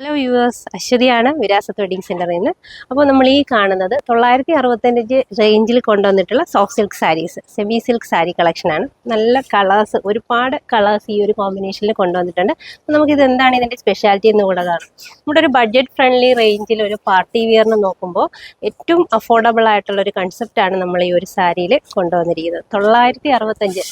Hello viewers, അശ്വതിയാണ് Virasat wedding സെന്ററിൽ നിന്ന്. അപ്പോൾ നമ്മൾ ഈ കാണുന്നത് 965 റേഞ്ചിൽ കൊണ്ടുവന്നിട്ടുള്ള soft silk saris, semi silk sari കളക്ഷനാണ്. നല്ല കളേഴ്സ്, ഒരുപാട് കളേഴ്സ് ഈ ഒരു കോമ്പിനേഷനിൽ കൊണ്ടുവന്നിട്ടുണ്ട്. അപ്പോൾ നമുക്കിത് എന്താണ് ഇതിൻ്റെ സ്പെഷ്യാലിറ്റി എന്ന് കൂടെ കാണാം. നമ്മുടെ ഒരു ബഡ്ജറ്റ് ഫ്രണ്ട്ലി റേഞ്ചിൽ ഒരു പാർട്ടി വിയറിന് നോക്കുമ്പോൾ ഏറ്റവും അഫോർഡബിൾ ആയിട്ടുള്ള ഒരു കൺസെപ്റ്റാണ് നമ്മൾ ഈ ഒരു സാരിയിൽ കൊണ്ടുവന്നിരിക്കുന്നത്. 965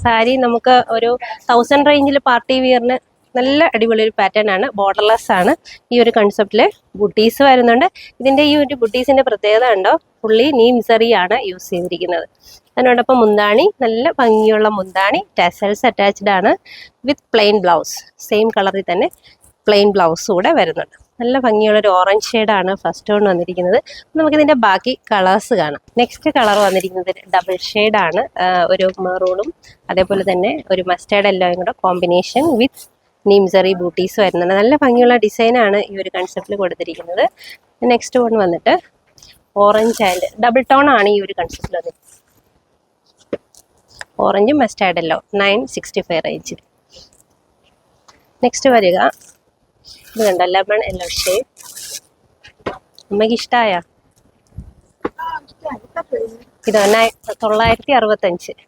സാരി നമുക്ക് ഒരു 1000 റേഞ്ചിൽ പാർട്ടി വിയറിന് നല്ല അടിപൊളി ഒരു പാറ്റേൺ ആണ്. ബോർഡർലെസ് ആണ്. ഈ ഒരു കൺസെപ്റ്റില് ബുട്ടീസ് വരുന്നുണ്ട്. ഇതിന്റെ ഈ ഒരു ബുട്ടീസിന്റെ പ്രത്യേകത ഉണ്ടോ, ഫുള്ളി നീംസറി ആണ് യൂസ് ചെയ്തിരിക്കുന്നത്. അതിനോടൊപ്പം മുന്താണി, നല്ല ഭംഗിയുള്ള മുന്താണി, ടാസൽസ് അറ്റാച്ച്ഡ് ആണ് വിത്ത് പ്ലെയിൻ ബ്ലൗസ്. സെയിം കളറിൽ തന്നെ പ്ലെയിൻ ബ്ലൗസ് കൂടെ വരുന്നുണ്ട്. നല്ല ഭംഗിയുള്ള ഒരു ഓറഞ്ച് ഷെയ്ഡാണ് ഫസ്റ്റ് ടോൺ വന്നിരിക്കുന്നത്. നമുക്കിതിന്റെ ബാക്കി കളേഴ്സ് കാണാം. നെക്സ്റ്റ് കളർ വന്നിരിക്കുന്നത് ഡബിൾ ഷെയ്ഡാണ്. ഒരു മെറൂണും അതേപോലെ തന്നെ ഒരു മസ്റ്റേർഡ് യെല്ലോയും കൂടെ കോമ്പിനേഷൻ വിത്ത് നീംസറി ബൂട്ടീസ് വരുന്നുണ്ട്. നല്ല ഭംഗിയുള്ള ഡിസൈനാണ് ഈ ഒരു കൺസെപ്റ്റിൽ കൊടുത്തിരിക്കുന്നത്. നെക്സ്റ്റ് വൺ വന്നിട്ട് ഓറഞ്ച് ആൻഡ് ഡബിൾ ടോൺ ആണ് ഈ ഒരു കൺസെപ്റ്റിൽ വന്നിട്ട്. ഓറഞ്ച് മസ്റ്റാർഡ് യെല്ലോ 965 റേഞ്ചിൽ. നെക്സ്റ്റ് വരിക ഇത് കണ്ട ലെമൺ യെല്ലോ ഷെയ്ഡ്. അമ്മയ്ക്ക് ഇഷ്ടമായ ഇത് 965.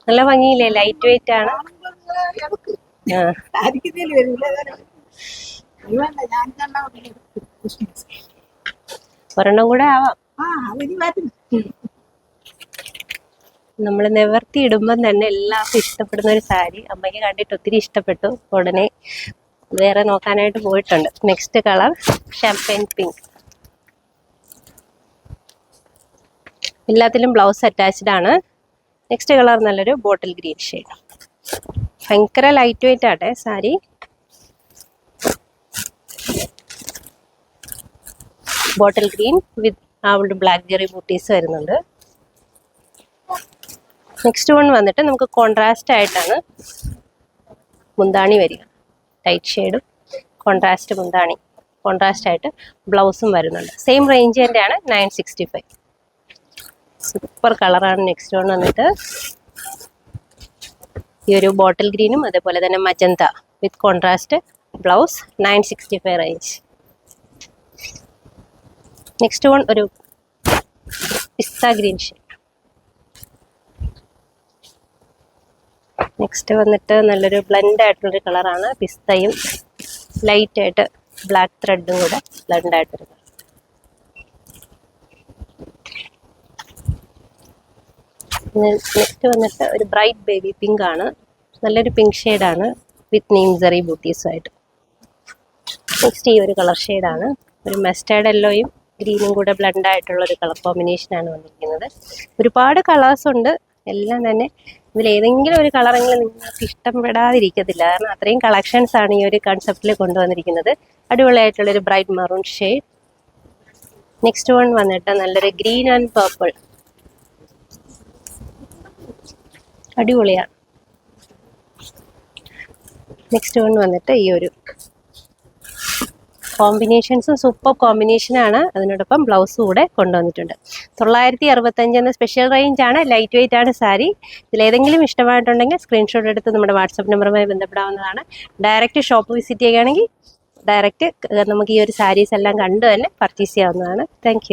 നല്ല ഭംഗിയില്ലേ, ലൈറ്റ് വെയിറ്റ് ആണ്. ഒരെണ്ണം കൂടെ ആവാം. നമ്മൾ നിവർത്തി ഇടുമ്പം തന്നെ എല്ലാവർക്കും ഇഷ്ടപ്പെടുന്ന ഒരു സാരി. അമ്മയ്ക്ക് കണ്ടിട്ട് ഒത്തിരി ഇഷ്ടപ്പെട്ടു. ഉടനെ വേറെ നോക്കാനായിട്ട് പോയിട്ടുണ്ട്. Next colour champagne pink. എല്ലാത്തിലും ബ്ലൗസ് അറ്റാച്ച്ഡ് ആണ്. നെക്സ്റ്റ് കളർ നല്ലൊരു ബോട്ടിൽ ഗ്രീൻ ഷെയ്ഡ്. ഭയങ്കര ലൈറ്റ് വെയിറ്റ് ആട്ടെ സാരി. ബോട്ടിൽ ഗ്രീൻ വിത്ത് അവളുടെ ബ്ലാക്ക് ജെറി ബൂട്ടീസ് വരുന്നുണ്ട്. നെക്സ്റ്റ് വൺ വന്നിട്ട് നമുക്ക് കോൺട്രാസ്റ്റ് ആയിട്ടാണ് മുന്താണി വരിക. ലൈറ്റ് ഷെയ്ഡും കോൺട്രാസ്റ്റ് മുന്താണി, കോൺട്രാസ്റ്റ് ആയിട്ട് ബ്ലൗസും വരുന്നുണ്ട്. സെയിം റേഞ്ച് തന്നെയാണ് 965. സൂപ്പർ കളറാണ്. നെക്സ്റ്റ് വൺ വന്നിട്ട് ഈ ഒരു ബോട്ടിൽ ഗ്രീനും അതേപോലെ തന്നെ മജന്ത വിത്ത് contrast blouse 965 range. Next one ഒരു പിസ്ത ഗ്രീൻ ഷെയ്ഡ്. നെക്സ്റ്റ് വന്നിട്ട് നല്ലൊരു ബ്ലെൻഡ് ആയിട്ടുള്ളൊരു കളറാണ്. പിസ്തയും ലൈറ്റ് ആയിട്ട് ബ്ലാക്ക് ത്രെഡും കൂടെ ബ്ലെൻഡ് ആയിട്ടൊരു കളർ. നെക്സ്റ്റ് വന്നിട്ട് ഒരു ബ്രൈറ്റ് ബേബി പിങ്ക് ആണ്. നല്ലൊരു പിങ്ക് ഷെയ്ഡാണ് വിത്ത് നീംസറി ബൂട്ടീസുമായിട്ട്. നെക്സ്റ്റ് ഈ ഒരു കളർ ഷെയ്ഡാണ്. ഒരു മസ്റ്റാർഡ് യെല്ലോയും ഗ്രീനും കൂടെ ബ്ലെൻഡ് ആയിട്ടുള്ള ഒരു കളർ കോമ്പിനേഷനാണ് വന്നിരിക്കുന്നത്. ഒരുപാട് കളേഴ്സ് ഉണ്ട്. എല്ലാം തന്നെ ഇതിലേതെങ്കിലും ഒരു കളറെങ്കിലും നിങ്ങൾക്ക് ഇഷ്ടപ്പെടാതിരിക്കത്തില്ല. കാരണം അത്രയും കളക്ഷൻസ് ആണ് ഈ ഒരു കൺസെപ്റ്റിൽ കൊണ്ടുവന്നിരിക്കുന്നത്. അടിപൊളിയായിട്ടുള്ളൊരു bright maroon shade. Next one വന്നിട്ട് നല്ലൊരു ഗ്രീൻ ആൻഡ് പർപ്പിൾ. അടിപൊളിയാണ്. നെക്സ്റ്റ് വൺ വന്നിട്ട് ഈ ഒരു കോമ്പിനേഷൻസും സൂപ്പർ കോമ്പിനേഷനാണ്. അതിനോടൊപ്പം ബ്ലൗസും കൂടെ കൊണ്ടുവന്നിട്ടുണ്ട്. 965 എന്ന സ്പെഷ്യൽ റേഞ്ചാണ്. ലൈറ്റ് വെയിറ്റ് ആണ് സാരി. ഇതിലേതെങ്കിലും ഇഷ്ടമായിട്ടുണ്ടെങ്കിൽ സ്ക്രീൻഷോട്ട് എടുത്ത് നമ്മുടെ വാട്സപ്പ് നമ്പറുമായി ബന്ധപ്പെടാവുന്നതാണ്. ഡയറക്റ്റ് ഷോപ്പ് വിസിറ്റ് ചെയ്യുകയാണെങ്കിൽ ഡയറക്റ്റ് നമുക്ക് ഈ ഒരു സാരീസ് എല്ലാം കണ്ടു തന്നെ പർച്ചേസ് ചെയ്യാവുന്നതാണ്. താങ്ക്